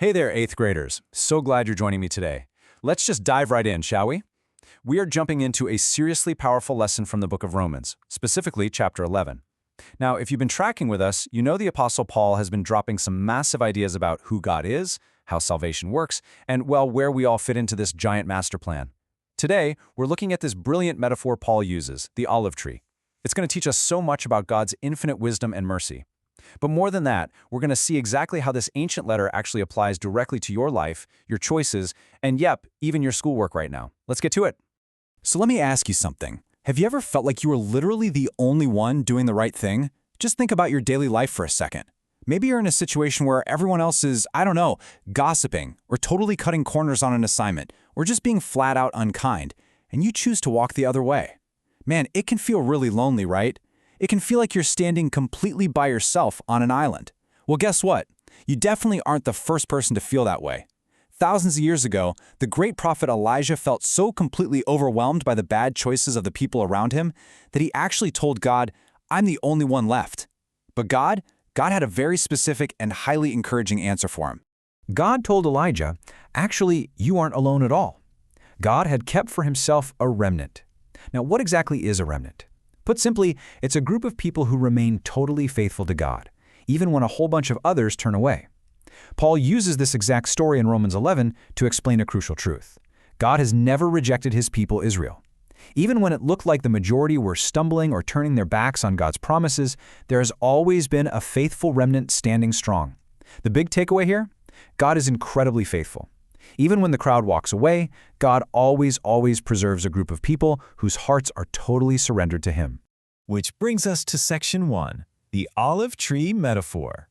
Hey there, 8th graders. So glad you're joining me today. Let's just dive right in, shall we? We are jumping into a seriously powerful lesson from the book of Romans, specifically chapter 11. Now, if you've been tracking with us, you know the Apostle Paul has been dropping some massive ideas about who God is, how salvation works, and, well, where we all fit into this giant master plan. Today, we're looking at this brilliant metaphor Paul uses, the olive tree. It's going to teach us so much about God's infinite wisdom and mercy. But more than that, we're going to see exactly how this ancient letter actually applies directly to your life, your choices, and yep, even your schoolwork right now. Let's get to it. So let me ask you something. Have you ever felt like you were literally the only one doing the right thing? Just think about your daily life for a second. Maybe you're in a situation where everyone else is, I don't know, gossiping, or totally cutting corners on an assignment, or just being flat out unkind, and you choose to walk the other way. Man, it can feel really lonely, right? It can feel like you're standing completely by yourself on an island. Well, guess what? You definitely aren't the first person to feel that way. Thousands of years ago, the great prophet Elijah felt so completely overwhelmed by the bad choices of the people around him that he actually told God, "I'm the only one left." But God had a very specific and highly encouraging answer for him. God told Elijah, actually, you aren't alone at all. God had kept for himself a remnant. Now, what exactly is a remnant? Put simply, it's a group of people who remain totally faithful to God, even when a whole bunch of others turn away. Paul uses this exact story in Romans 11 to explain a crucial truth. God has never rejected his people Israel. Even when it looked like the majority were stumbling or turning their backs on God's promises, there has always been a faithful remnant standing strong. The big takeaway here? God is incredibly faithful. Even when the crowd walks away, God always preserves a group of people whose hearts are totally surrendered to him. Which brings us to section 1, the olive tree metaphor.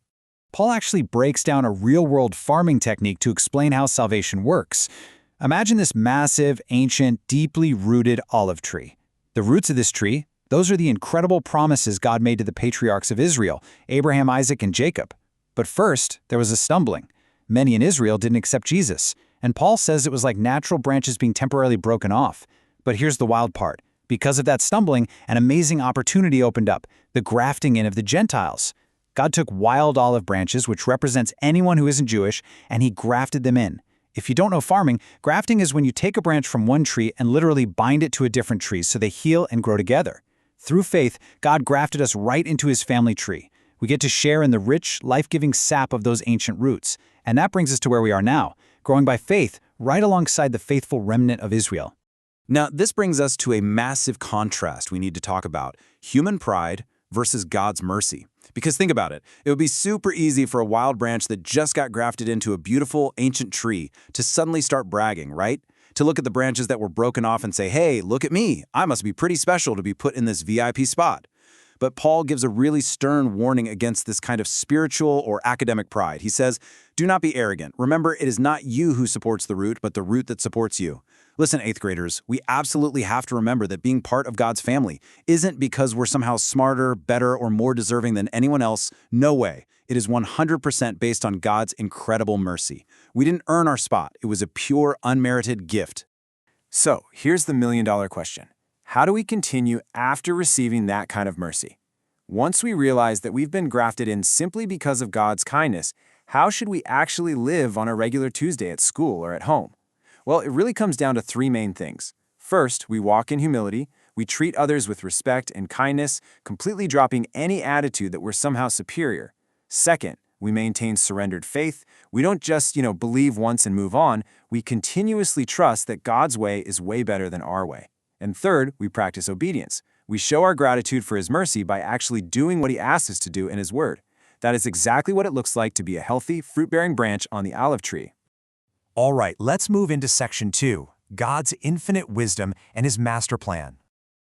Paul actually breaks down a real-world farming technique to explain how salvation works. Imagine this massive, ancient, deeply rooted olive tree. The roots of this tree, those are the incredible promises God made to the patriarchs of Israel, Abraham, Isaac, and Jacob. But first, there was a stumbling. Many in Israel didn't accept Jesus, and Paul says it was like natural branches being temporarily broken off. But here's the wild part. Because of that stumbling, an amazing opportunity opened up, the grafting in of the Gentiles. God took wild olive branches, which represents anyone who isn't Jewish, and he grafted them in. If you don't know farming, grafting is when you take a branch from one tree and literally bind it to a different tree so they heal and grow together. Through faith, God grafted us right into his family tree. We get to share in the rich, life-giving sap of those ancient roots. And that brings us to where we are now, growing by faith right alongside the faithful remnant of Israel. Now, this brings us to a massive contrast we need to talk about: human pride versus God's mercy. Because think about it, it would be super easy for a wild branch that just got grafted into a beautiful ancient tree to suddenly start bragging, right? To look at the branches that were broken off and say, hey, look at me, I must be pretty special to be put in this VIP spot. But Paul gives a really stern warning against this kind of spiritual or academic pride. He says, do not be arrogant. Remember, it is not you who supports the root, but the root that supports you. Listen, 8th graders, we absolutely have to remember that being part of God's family isn't because we're somehow smarter, better, or more deserving than anyone else. No way. It is 100% based on God's incredible mercy. We didn't earn our spot. It was a pure, unmerited gift. So, here's the million-dollar question. How do we continue after receiving that kind of mercy? Once we realize that we've been grafted in simply because of God's kindness, how should we actually live on a regular Tuesday at school or at home? Well, it really comes down to 3 main things. First, we walk in humility. We treat others with respect and kindness, completely dropping any attitude that we're somehow superior. Second, we maintain surrendered faith. We don't just, believe once and move on. We continuously trust that God's way is way better than our way. And third, we practice obedience. We show our gratitude for his mercy by actually doing what he asks us to do in his word. That is exactly what it looks like to be a healthy, fruit-bearing branch on the olive tree. All right, let's move into section 2, God's infinite wisdom and his master plan.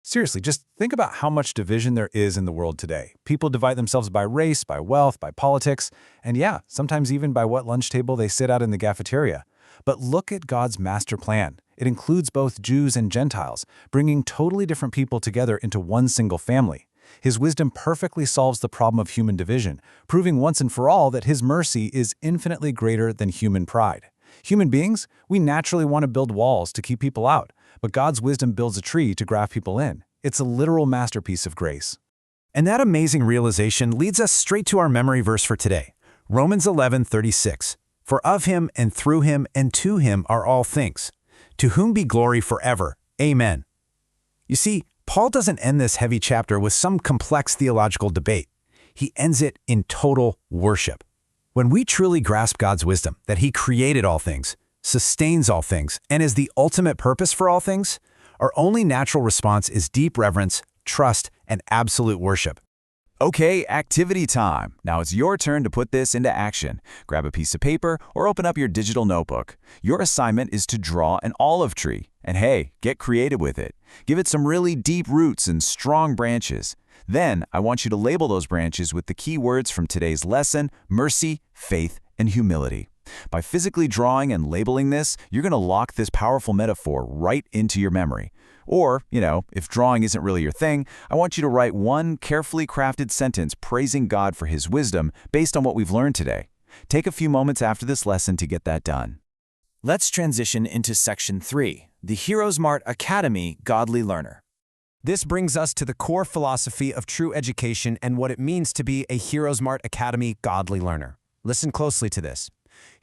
Seriously, just think about how much division there is in the world today. People divide themselves by race, by wealth, by politics, and yeah, sometimes even by what lunch table they sit at in the cafeteria. But look at God's master plan. It includes both Jews and Gentiles, bringing totally different people together into one single family. His wisdom perfectly solves the problem of human division, proving once and for all that his mercy is infinitely greater than human pride. Human beings, we naturally want to build walls to keep people out, but God's wisdom builds a tree to graft people in. It's a literal masterpiece of grace. And that amazing realization leads us straight to our memory verse for today, Romans 11:36. For of him and through him and to him are all things, to whom be glory forever. Amen. You see, Paul doesn't end this heavy chapter with some complex theological debate. He ends it in total worship. When we truly grasp God's wisdom, that he created all things, sustains all things, and is the ultimate purpose for all things, our only natural response is deep reverence, trust, and absolute worship. Okay, activity time. Now it's your turn to put this into action. Grab a piece of paper or open up your digital notebook. Your assignment is to draw an olive tree. And hey, get creative with it. Give it some really deep roots and strong branches. Then I want you to label those branches with the key words from today's lesson: mercy, faith, and humility. By physically drawing and labeling this, you're going to lock this powerful metaphor right into your memory. Or, if drawing isn't really your thing, I want you to write one carefully crafted sentence praising God for his wisdom based on what we've learned today. Take a few moments after this lesson to get that done. Let's transition into Section 3, the HeroesMart Academy Godly Learner. This brings us to the core philosophy of true education and what it means to be a HeroesMart Academy godly learner. Listen closely to this.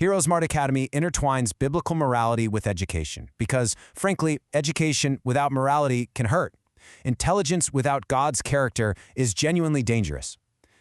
HeroesMart Academy intertwines biblical morality with education because, frankly, education without morality can hurt. Intelligence without God's character is genuinely dangerous.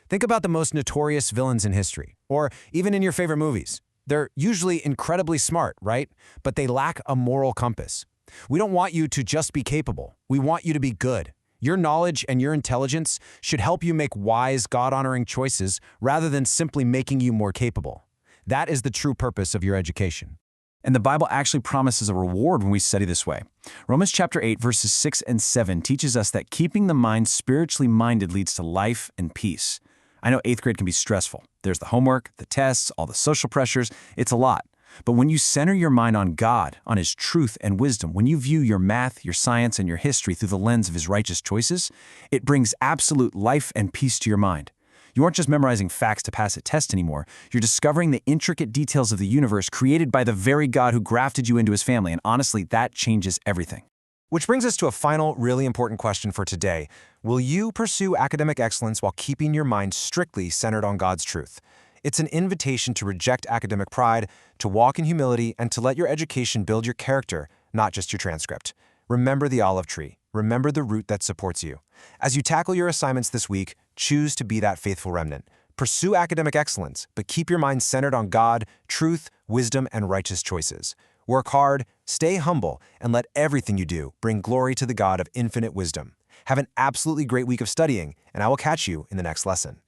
Think about the most notorious villains in history, or even in your favorite movies. They're usually incredibly smart, right? But they lack a moral compass. We don't want you to just be capable. We want you to be good. Your knowledge and your intelligence should help you make wise, God-honoring choices rather than simply making you more capable. That is the true purpose of your education. And the Bible actually promises a reward when we study this way. Romans chapter 8, verses 6 and 7 teaches us that keeping the mind spiritually minded leads to life and peace. I know 8th grade can be stressful. There's the homework, the tests, all the social pressures. It's a lot. But when you center your mind on God, on his truth and wisdom, when you view your math, your science, and your history through the lens of his righteous choices, it brings absolute life and peace to your mind. You aren't just memorizing facts to pass a test anymore. You're discovering the intricate details of the universe created by the very God who grafted you into his family, and honestly, that changes everything. Which brings us to a final, really important question for today. Will you pursue academic excellence while keeping your mind strictly centered on God's truth? It's an invitation to reject academic pride, to walk in humility, and to let your education build your character, not just your transcript. Remember the olive tree. Remember the root that supports you. As you tackle your assignments this week, choose to be that faithful remnant. Pursue academic excellence, but keep your mind centered on God, truth, wisdom, and righteous choices. Work hard, stay humble, and let everything you do bring glory to the God of infinite wisdom. Have an absolutely great week of studying, and I will catch you in the next lesson.